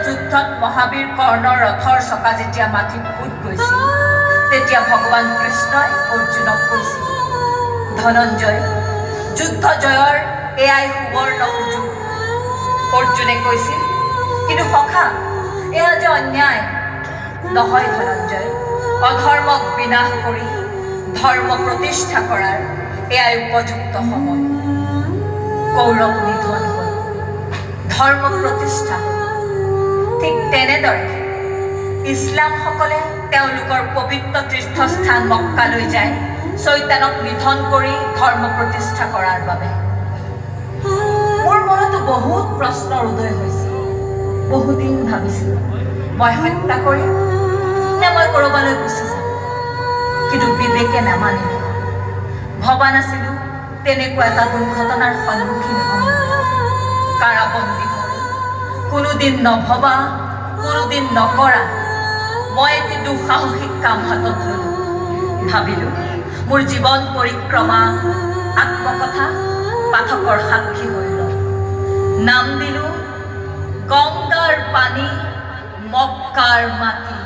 যুদ্ধত মহাবীৰ কৰ্ণৰ ৰথৰ চকা যেতিয়া মাটিত ফুট গৈছিল, তেতিয়া ভগৱান কৃষ্ণই অৰ্জুনক কৈছিল, ধনঞ্জয়, যুদ্ধ জয়ৰ এয়াই সুবৰ্ণ সুযোগ। অৰ্জুনে কৈছিল, কিন্তু সখা, এয়া যে অন্যায়। নহয় ধনঞ্জয়, অধৰ্মক বিনাশ কৰি ধৰ্ম প্ৰতিষ্ঠা কৰাৰ এয়াই উপযুক্ত সময়। কৌৰৱ নিধন হ'ল, ধৰ্ম প্ৰতিষ্ঠা হ'ল। ঠিক তেনেদৰে ইছলামসকলে তেওঁলোকৰ পবিত্ৰ তীৰ্থস্থান মক্কালৈ যায় চৈতানক নিধন কৰি ধৰ্ম প্ৰতিষ্ঠা কৰাৰ বাবে। মোৰ মনতো বহুত প্ৰশ্নৰ উদয় হৈছিল। বহুদিন ভাবিছিলোঁ, মই হত্যা কৰিম নে মই ক'ৰবালৈ গুচি যাম, কিন্তু বিবেকে নামানিলে। ভবা নাছিলোঁ তেনেকুৱা এটা দুৰ্ঘটনাৰ সন্মুখীন হ'ম। কাৰাবন্দী হ'ল, কোনোদিন নভবা, কোনোদিন নকৰা মই এটি দুঃসাহসিক কাম হাতত ল'লোঁ। ভাবিলোঁ, মোৰ জীৱন পৰিক্ৰমা আত্মকথা পাঠকৰ সাক্ষী হৈ লওঁ। নাম দিলোঁ গংগাৰ পানী, মক্কাৰ মাটি।